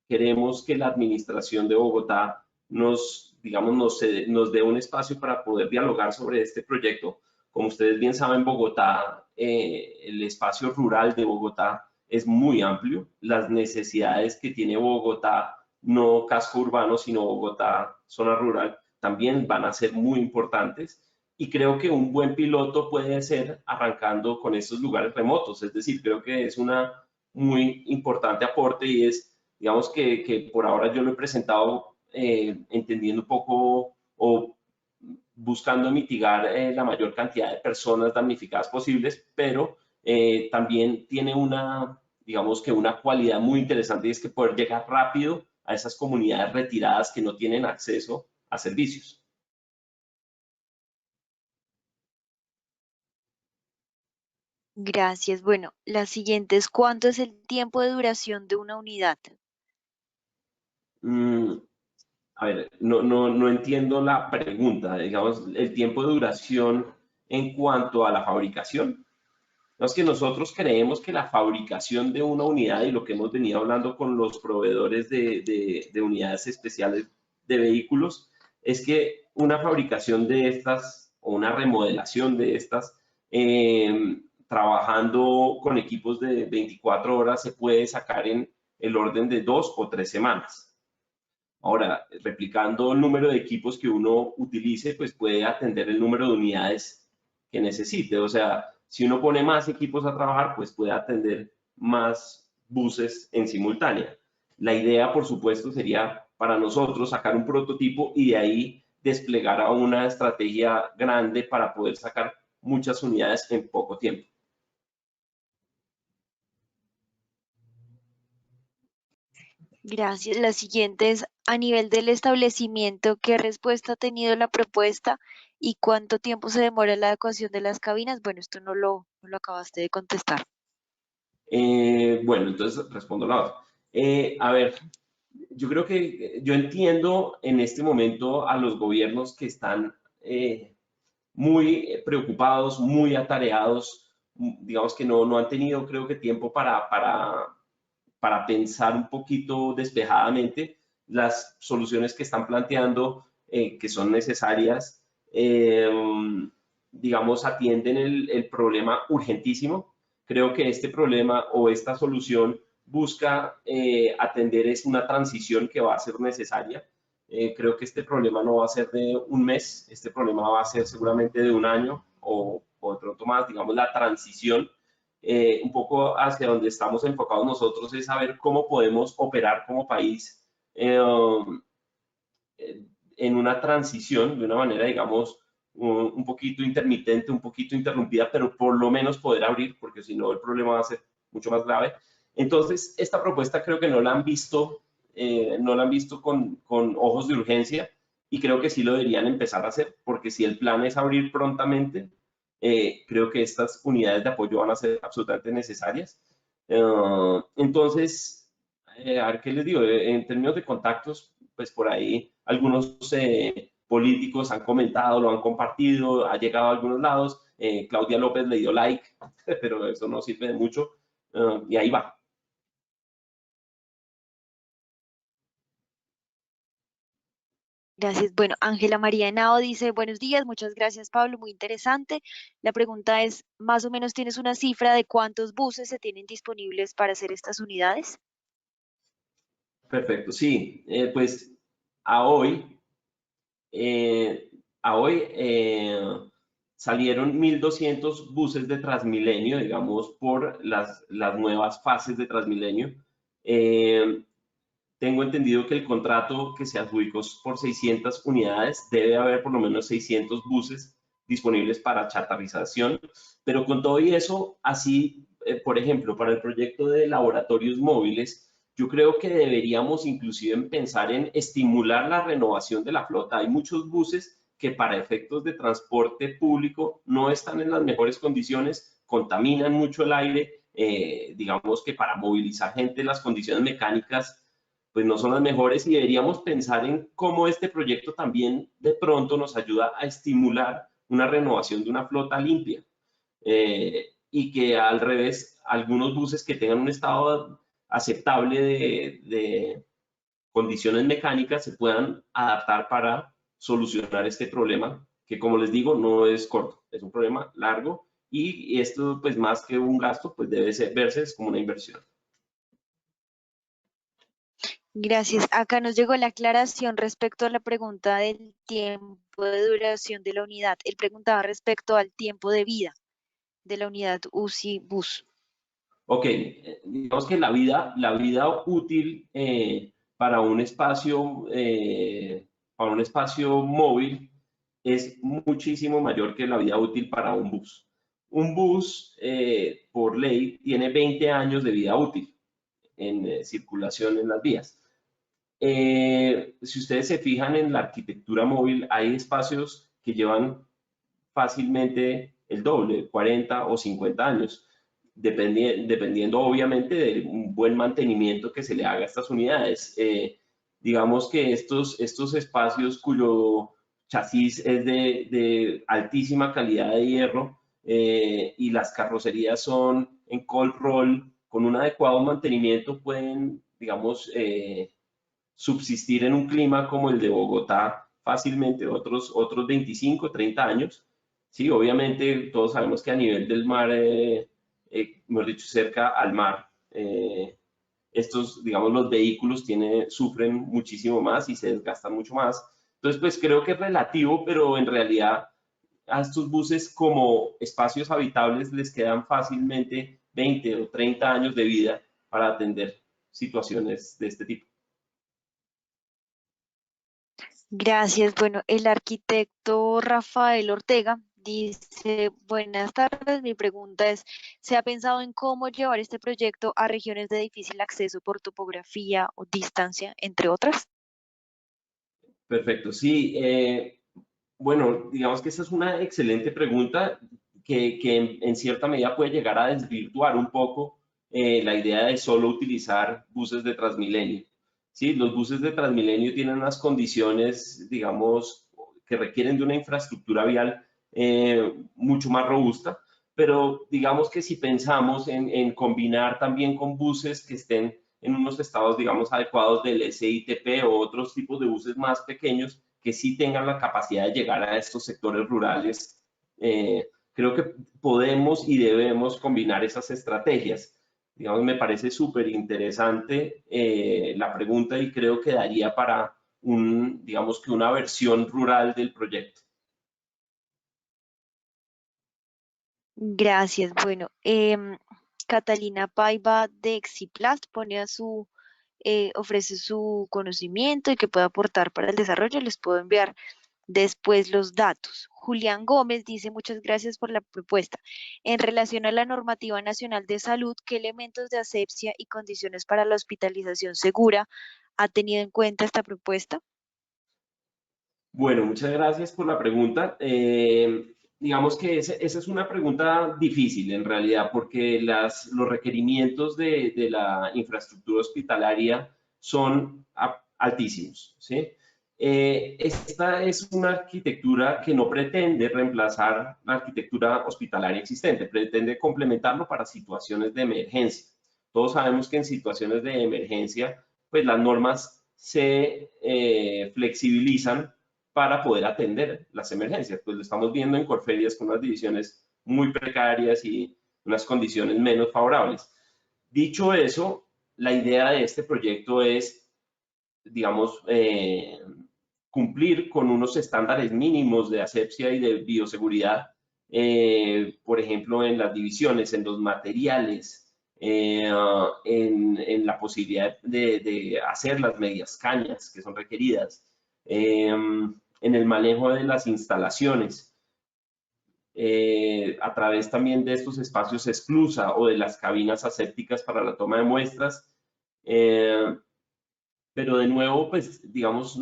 Queremos que la administración de Bogotá digamos, nos dé un espacio para poder dialogar sobre este proyecto. Como ustedes bien saben, Bogotá, el espacio rural de Bogotá es muy amplio. Las necesidades que tiene Bogotá, no casco urbano, sino Bogotá, zona rural, también van a ser muy importantes. Y creo que un buen piloto puede ser arrancando con estos lugares remotos. Es decir, creo que es una muy importante aporte y es, digamos que por ahora yo lo he presentado entendiendo un poco o buscando mitigar la mayor cantidad de personas damnificadas posibles, pero también tiene digamos que una cualidad muy interesante y es que poder llegar rápido a esas comunidades retiradas que no tienen acceso a servicios. Gracias. Bueno, la siguiente es, ¿cuánto es el tiempo de duración de una unidad? Mm, A ver, no entiendo la pregunta, digamos, el tiempo de duración en cuanto a la fabricación. No, es que nosotros creemos que la fabricación de una unidad, y lo que hemos venido hablando con los proveedores de unidades especiales de vehículos, es que una fabricación de estas o una remodelación de estas, trabajando con equipos de 24 horas, se puede sacar en el orden de 2 o 3 semanas. Ahora, replicando el número de equipos que uno utilice, pues puede atender el número de unidades que necesite. O sea, si uno pone más equipos a trabajar, pues puede atender más buses en simultánea. La idea, por supuesto, sería para nosotros sacar un prototipo y de ahí desplegar a una estrategia grande para poder sacar muchas unidades en poco tiempo. Gracias. La siguiente es, a nivel del establecimiento, ¿qué respuesta ha tenido la propuesta y cuánto tiempo se demora la adecuación de las cabinas? Bueno, esto no lo acabaste de contestar. Bueno, entonces respondo la otra. A ver, yo creo que yo entiendo en este momento a los gobiernos que están muy preocupados, muy atareados, digamos que no han tenido, creo que, tiempo para pensar un poquito despejadamente las soluciones que están planteando, que son necesarias, eh, digamos, atienden el problema urgentísimo. Creo que este problema o esta solución busca atender es una transición que va a ser necesaria. Creo que este problema no va a ser de un mes, este problema va a ser seguramente de un año o de pronto más, digamos, la transición un poco hacia donde estamos enfocados nosotros es saber cómo podemos operar como país en una transición de una manera, digamos, un poquito intermitente, un poquito interrumpida, pero por lo menos poder abrir, porque si no el problema va a ser mucho más grave. Entonces, esta propuesta creo que no la han visto con ojos de urgencia y creo que sí lo deberían empezar a hacer, porque si el plan es abrir prontamente, creo que estas unidades de apoyo van a ser absolutamente necesarias. Entonces, a ver qué les digo, en términos de contactos, pues por ahí algunos políticos han comentado, lo han compartido, ha llegado a algunos lados. Claudia López le dio like, pero eso no sirve de mucho. Y ahí va. Gracias. Bueno, Ángela María Henao dice, buenos días, muchas gracias, Pablo, muy interesante. La pregunta es, ¿más o menos tienes una cifra de cuántos buses se tienen disponibles para hacer estas unidades? Perfecto, sí. Pues a hoy, eh, a hoy salieron 1.200 buses de Transmilenio, digamos, por las nuevas fases de Transmilenio. Eh, Tengo entendido que el contrato que se adjudicó es por 600 unidades, debe haber por lo menos 600 buses disponibles para chatarrización, pero con todo y eso, así, por ejemplo, para el proyecto de laboratorios móviles, yo creo que deberíamos inclusive pensar en estimular la renovación de la flota. Hay muchos buses que para efectos de transporte público no están en las mejores condiciones, contaminan mucho el aire, digamos que para movilizar gente las condiciones mecánicas pues no son las mejores y deberíamos pensar en cómo este proyecto también de pronto nos ayuda a estimular una renovación de una flota limpia y que al revés, algunos buses que tengan un estado aceptable de condiciones mecánicas se puedan adaptar para solucionar este problema, que como les digo, no es corto, es un problema largo y esto pues más que un gasto, pues debe verse como una inversión. Gracias. Acá nos llegó la aclaración respecto a la pregunta del tiempo de duración de la unidad. Él preguntaba respecto al tiempo de vida de la unidad UCI bus. Ok, digamos que la vida útil para un espacio móvil es muchísimo mayor que la vida útil para un bus. Un bus, por ley, tiene 20 años de vida útil en circulación en las vías. Si ustedes se fijan en la arquitectura móvil, hay espacios que llevan fácilmente el doble, 40 o 50 años, dependiendo obviamente de un buen mantenimiento que se le haga a estas unidades. digamos que estos espacios cuyo chasis es de altísima calidad de hierro y las carrocerías son en cold roll, con un adecuado mantenimiento pueden, digamos, subsistir en un clima como el de Bogotá fácilmente otros 25, 30 años. Sí, obviamente todos sabemos que a nivel del mar, mejor dicho, cerca al mar, estos, digamos, los vehículos sufren muchísimo más y se desgastan mucho más. Entonces, pues creo que es relativo, pero en realidad a estos buses como espacios habitables les quedan fácilmente 20 o 30 años de vida para atender situaciones de este tipo. Gracias. Bueno, el arquitecto Rafael Ortega dice, buenas tardes, mi pregunta es, ¿se ha pensado en cómo llevar este proyecto a regiones de difícil acceso por topografía o distancia, entre otras? Perfecto, sí. Bueno, digamos que esa es una excelente pregunta que en cierta medida puede llegar a desvirtuar un poco la idea de solo utilizar buses de Transmilenio. Sí, los buses de Transmilenio tienen unas condiciones, digamos, que requieren de una infraestructura vial mucho más robusta, pero digamos que si pensamos en combinar también con buses que estén en unos estados, digamos, adecuados del SITP o otros tipos de buses más pequeños que sí tengan la capacidad de llegar a estos sectores rurales. Creo que podemos y debemos combinar esas estrategias. Digamos, me parece súper interesante la pregunta y creo que daría para digamos que una versión rural del proyecto. Gracias. Bueno, Catalina Paiva de Exiplast ofrece su conocimiento y que puede aportar para el desarrollo. Les puedo enviar después los datos. Julián Gómez dice, muchas gracias por la propuesta. En relación a la normativa nacional de salud, ¿qué elementos de asepsia y condiciones para la hospitalización segura ha tenido en cuenta esta propuesta? Bueno, muchas gracias por la pregunta. Digamos que esa es una pregunta difícil en realidad, porque los requerimientos de la infraestructura hospitalaria son altísimos, ¿sí? Esta es una arquitectura que no pretende reemplazar la arquitectura hospitalaria existente, pretende complementarlo para situaciones de emergencia. Todos sabemos que en situaciones de emergencia, pues las normas se flexibilizan para poder atender las emergencias. Pues lo estamos viendo en Corferias con unas divisiones muy precarias y unas condiciones menos favorables. Dicho eso, la idea de este proyecto es, digamos, cumplir con unos estándares mínimos de asepsia y de bioseguridad, por ejemplo, en las divisiones, en los materiales, en la posibilidad de hacer las medias cañas que son requeridas, en el manejo de las instalaciones, a través también de estos espacios esclusa o de las cabinas asépticas para la toma de muestras. Pero de nuevo, pues digamos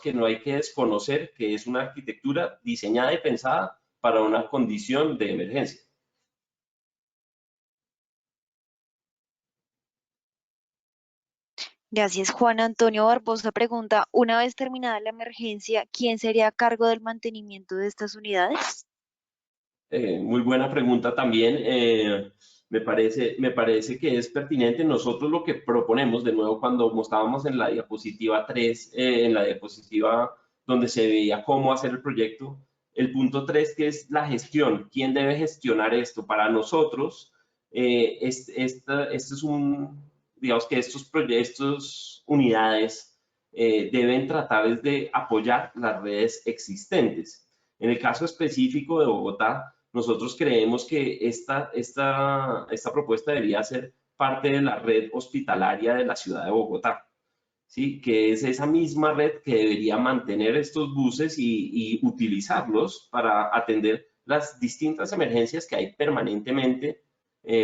que no hay que desconocer que es una arquitectura diseñada y pensada para una condición de emergencia. Gracias. Juan Antonio Barbosa pregunta, una vez terminada la emergencia, ¿quién sería a cargo del mantenimiento de estas unidades? Muy buena pregunta también. Me parece que es pertinente. Nosotros lo que proponemos, de nuevo, cuando mostrábamos en la diapositiva 3, en la diapositiva donde se veía cómo hacer el proyecto, el punto 3, que es la gestión. ¿Quién debe gestionar esto? Para nosotros, digamos que estos proyectos, unidades, deben tratar de apoyar las redes existentes. En el caso específico de Bogotá, nosotros creemos que esta propuesta debería ser parte de la red hospitalaria de la ciudad de Bogotá, ¿sí? Que es esa misma red que debería mantener estos buses y utilizarlos para atender las distintas emergencias que hay permanentemente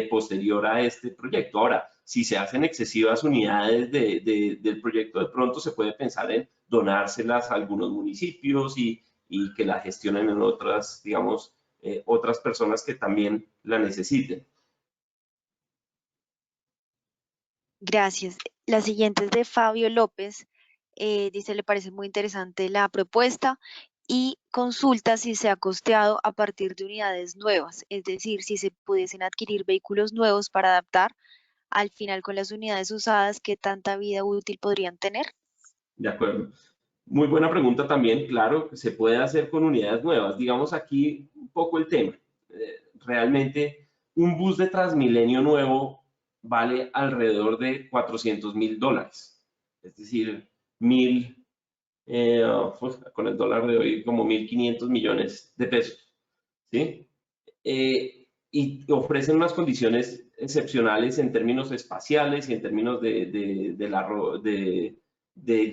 posterior a este proyecto. Ahora, si se hacen excesivas unidades del proyecto, de pronto se puede pensar en donárselas a algunos municipios y que la gestionen en otras, digamos, otras personas que también la necesiten. Gracias. La siguiente es de Fabio López. Dice, le parece muy interesante la propuesta y consulta si se ha costeado a partir de unidades nuevas, es decir, si se pudiesen adquirir vehículos nuevos para adaptar al final con las unidades usadas, ¿qué tanta vida útil podrían tener? De acuerdo. Muy buena pregunta también, claro, que se puede hacer con unidades nuevas. Digamos aquí un poco el tema. Realmente un bus de Transmilenio nuevo vale alrededor de $400.000. Es decir, pues, con el dólar de hoy como 1.500 millones de pesos. ¿Sí? Y ofrecen unas condiciones excepcionales en términos espaciales y en términos del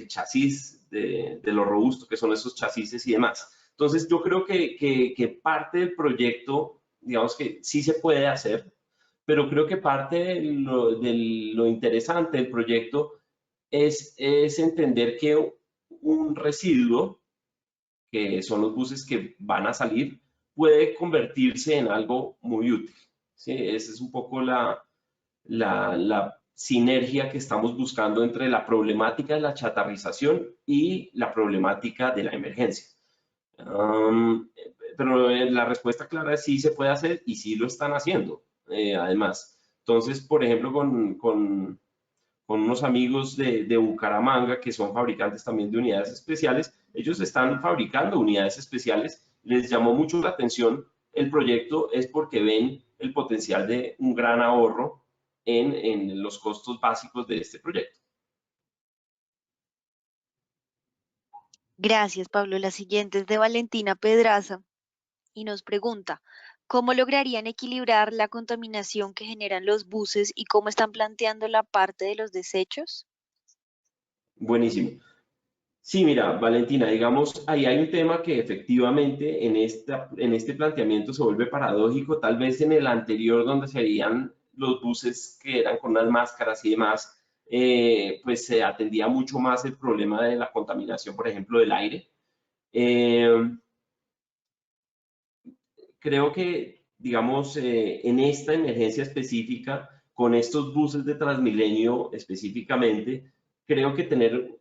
chasis, de lo robusto que son esos chasis y demás. Entonces, yo creo que parte del proyecto, digamos que sí se puede hacer, pero creo que parte de lo interesante del proyecto es entender que un residuo que son los buses que van a salir, puede convertirse en algo muy útil. ¿Sí? Esa es un poco la sinergia que estamos buscando entre la problemática de la chatarrización y la problemática de la emergencia. Um, pero la respuesta clara es sí se puede hacer y sí lo están haciendo, además. Entonces, por ejemplo, con unos amigos de Bucaramanga que son fabricantes también de unidades especiales. Ellos están fabricando unidades especiales. Les llamó mucho la atención el proyecto es porque ven el potencial de un gran ahorro en los costos básicos de este proyecto. Gracias, Pablo. La siguiente es de Valentina Pedraza y nos pregunta, ¿cómo lograrían equilibrar la contaminación que generan los buses y cómo están planteando la parte de los desechos? Buenísimo. Sí, mira, Valentina, digamos, ahí hay un tema que efectivamente en este planteamiento se vuelve paradójico, tal vez en el anterior donde serían los buses que eran con unas máscaras y demás, pues se atendía mucho más el problema de la contaminación, por ejemplo, del aire. Eh, Creo que, digamos, en esta emergencia específica, con estos buses de Transmilenio específicamente, creo que tener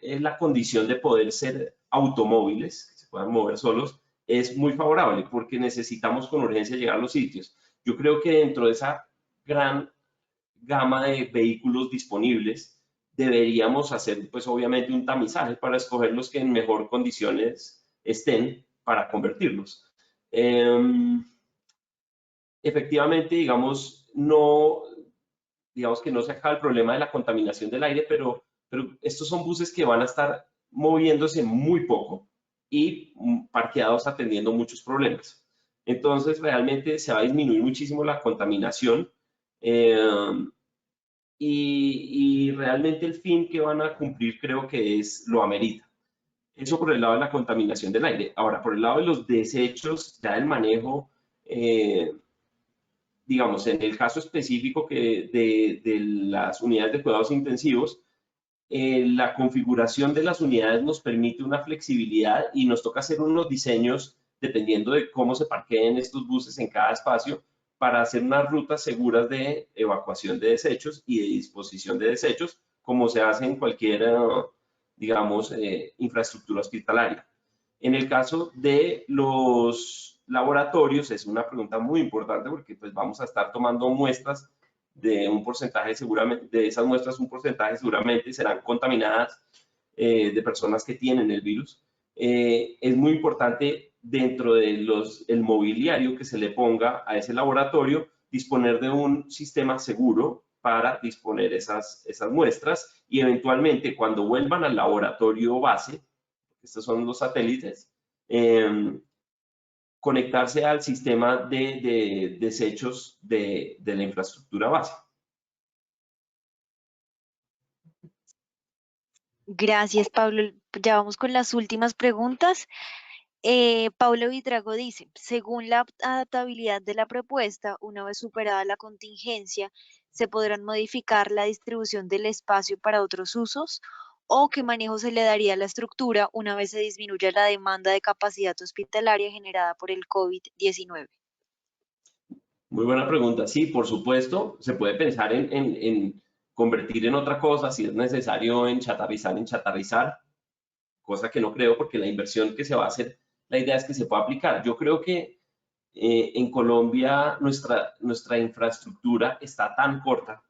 la condición de poder ser automóviles, que se puedan mover solos, es muy favorable porque necesitamos con urgencia llegar a los sitios. Yo creo que dentro de esa gran gama de vehículos disponibles, deberíamos hacer, pues obviamente, un tamizaje para escoger los que en mejor condiciones estén para convertirlos. Efectivamente, digamos que no se acaba el problema de la contaminación del aire, pero estos son buses que van a estar moviéndose muy poco y parqueados atendiendo muchos problemas. Entonces, realmente se va a disminuir muchísimo la contaminación eh, y realmente el fin que van a cumplir creo que lo amerita. Eso por el lado de la contaminación del aire. Ahora, por el lado de los desechos, ya el manejo, eh, digamos, en el caso específico de las unidades de cuidados intensivos, la configuración de las unidades nos permite una flexibilidad y nos toca hacer unos diseños dependiendo de cómo se parqueen estos buses en cada espacio para hacer unas rutas seguras de evacuación de desechos y de disposición de desechos, como se hace en cualquier, digamos, infraestructura hospitalaria. En el caso de los laboratorios, es una pregunta muy importante porque pues vamos a estar tomando muestras de un porcentaje seguramente, de esas muestras un porcentaje seguramente serán contaminadas de personas que tienen el virus. Es muy importante dentro de el mobiliario que se le ponga a ese laboratorio disponer de un sistema seguro para disponer esas muestras y eventualmente cuando vuelvan al laboratorio base, estos son los satélites, eh, conectarse al sistema de desechos de la infraestructura base. Gracias, Pablo. Ya vamos con las últimas preguntas. Paulo Vidrago dice, según la adaptabilidad de la propuesta, una vez superada la contingencia, ¿se podrán modificar la distribución del espacio para otros usos? ¿O qué manejo se le daría a la estructura una vez se disminuya la demanda de capacidad hospitalaria generada por el COVID-19? Muy buena pregunta. Sí, por supuesto, se puede pensar en convertir en otra cosa, si es necesario en chatarrizar, cosa que no creo porque la inversión que se va a hacer, la idea es que se pueda aplicar. Yo creo que en Colombia nuestra infraestructura está tan corta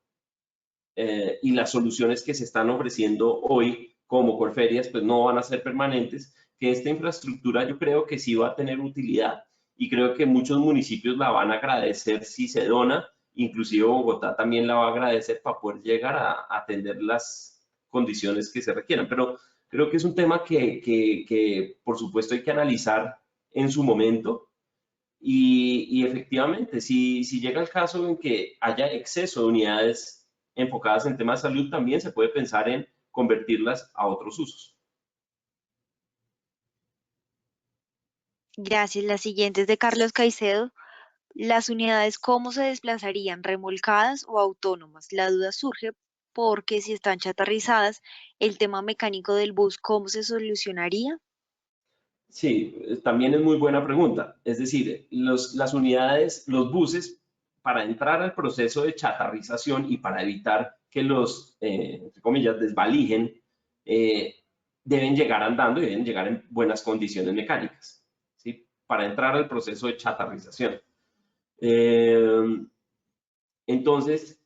y las soluciones que se están ofreciendo hoy como Corferias pues no van a ser permanentes, que esta infraestructura yo creo que sí va a tener utilidad y creo que muchos municipios la van a agradecer si se dona, inclusive Bogotá también la va a agradecer para poder llegar a atender las condiciones que se requieran. Pero creo que es un tema que por supuesto hay que analizar en su momento y efectivamente, si llega el caso en que haya exceso de unidades enfocadas en temas de salud, también se puede pensar en convertirlas a otros usos. Gracias. La siguiente es de Carlos Caicedo. Las unidades, ¿cómo se desplazarían? ¿Remolcadas o autónomas? La duda surge porque si están chatarrizadas, el tema mecánico del bus, ¿cómo se solucionaría? Sí, también es muy buena pregunta. Es decir, las unidades, los buses, para entrar al proceso de chatarrización y para evitar que los, entre comillas, desvalijen, eh, deben llegar andando y deben llegar en buenas condiciones mecánicas, ¿sí? Para entrar al proceso de chatarrización. Eh, entonces,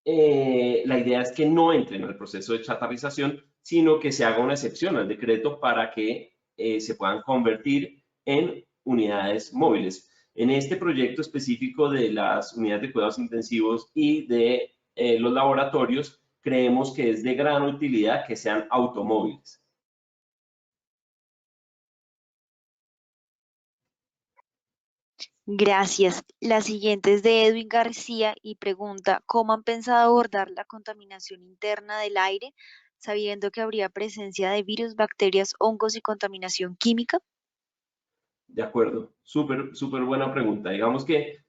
la idea es que no entren al proceso de chatarrización, sino que se haga una excepción al decreto para que se puedan convertir en unidades móviles. En este proyecto específico de las unidades de cuidados intensivos y de los laboratorios, creemos que es de gran utilidad que sean automóviles. Gracias. La siguiente es de Edwin García y pregunta, ¿cómo han pensado abordar la contaminación interna del aire, sabiendo que habría presencia de virus, bacterias, hongos y contaminación química? De acuerdo, súper, súper buena pregunta. Digamos que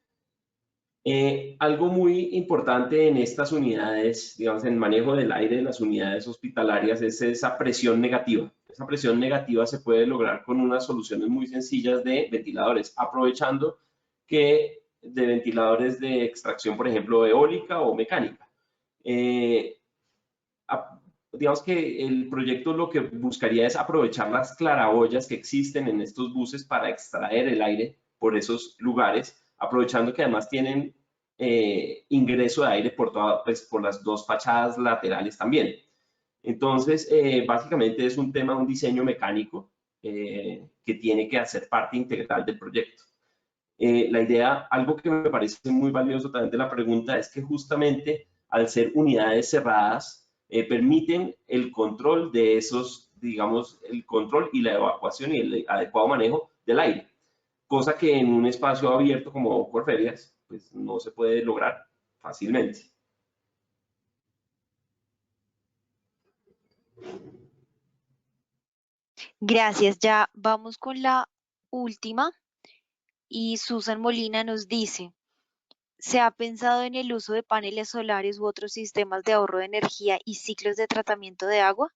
algo muy importante en estas unidades, digamos, en el manejo del aire de las unidades hospitalarias es esa presión negativa. Esa presión negativa se puede lograr con unas soluciones muy sencillas de ventiladores, aprovechando que de ventiladores de extracción, por ejemplo, eólica o mecánica. Eh, digamos que el proyecto lo que buscaría es aprovechar las claraboyas que existen en estos buses para extraer el aire por esos lugares, aprovechando que además tienen ingreso de aire pues, por las dos fachadas laterales también. Entonces, básicamente es un tema, un diseño mecánico que tiene que hacer parte integral del proyecto. La idea, algo que me parece muy valioso también de la pregunta, es que justamente al ser unidades cerradas, permiten el control de esos, digamos, el control y la evacuación y el adecuado manejo del aire, cosa que en un espacio abierto como Corferias, pues no se puede lograr fácilmente. Gracias. Ya vamos con la última y Susan Molina nos dice, ¿se ha pensado en el uso de paneles solares u otros sistemas de ahorro de energía y ciclos de tratamiento de agua?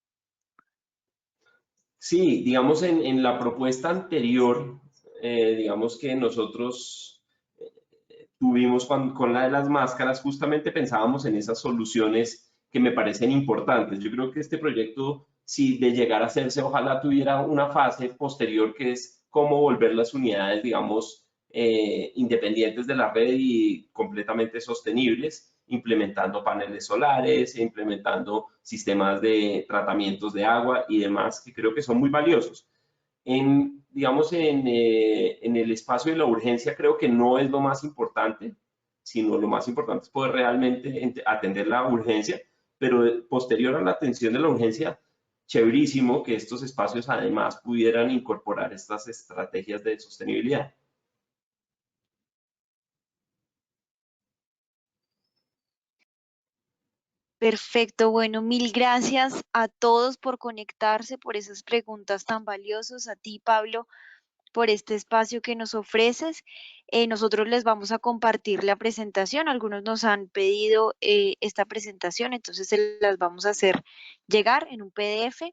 Sí, digamos en la propuesta anterior, digamos que nosotros tuvimos con la de las máscaras, justamente pensábamos en esas soluciones que me parecen importantes. Yo creo que este proyecto, si de llegar a hacerse, ojalá tuviera una fase posterior que es cómo volver las unidades, digamos, independientes de la red y completamente sostenibles, implementando paneles solares, implementando sistemas de tratamientos de agua y demás, que creo que son muy valiosos. Digamos, en el espacio de la urgencia creo que no es lo más importante, sino lo más importante es poder realmente atender la urgencia, pero posterior a la atención de la urgencia, chéverísimo que estos espacios además pudieran incorporar estas estrategias de sostenibilidad. Perfecto, bueno, mil gracias a todos por conectarse, por esas preguntas tan valiosas, a ti, Pablo, por este espacio que nos ofreces. Nosotros les vamos a compartir la presentación. Algunos nos han pedido esta presentación, entonces se las vamos a hacer llegar en un PDF.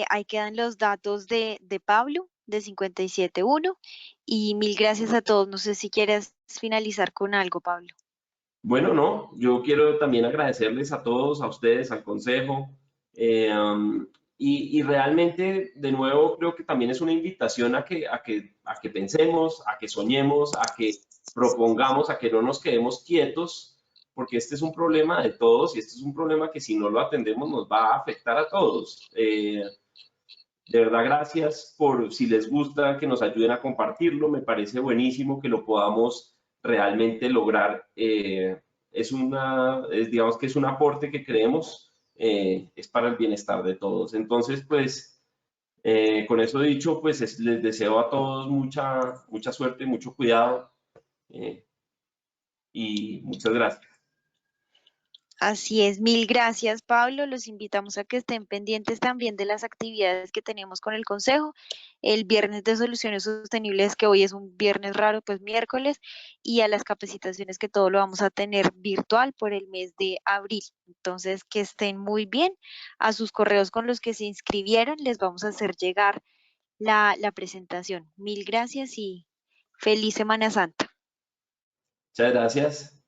Ahí quedan los datos de Pablo, de 571. Y mil gracias a todos. No sé si quieres finalizar con algo, Pablo. Bueno, no, yo quiero también agradecerles a todos, a ustedes, al consejo. Y realmente, de nuevo, creo que también es una invitación a que pensemos, a que soñemos, a que propongamos, a que no nos quedemos quietos, porque este es un problema de todos y este es un problema que si no lo atendemos nos va a afectar a todos. De verdad, gracias por si les gusta que nos ayuden a compartirlo. Me parece buenísimo que lo podamos realmente lograr. Digamos que es un aporte que creemos es para el bienestar de todos. Entonces, pues, con eso dicho, pues les deseo a todos mucha suerte, mucho cuidado y muchas gracias. Así es, mil gracias, Pablo. Los invitamos a que estén pendientes también de las actividades que tenemos con el Consejo. El viernes de soluciones sostenibles, que hoy es un viernes raro, pues miércoles, y a las capacitaciones que todo lo vamos a tener virtual por el mes de abril. Entonces, que estén muy bien. A sus correos con los que se inscribieron les vamos a hacer llegar la presentación. Mil gracias y feliz Semana Santa. Muchas gracias.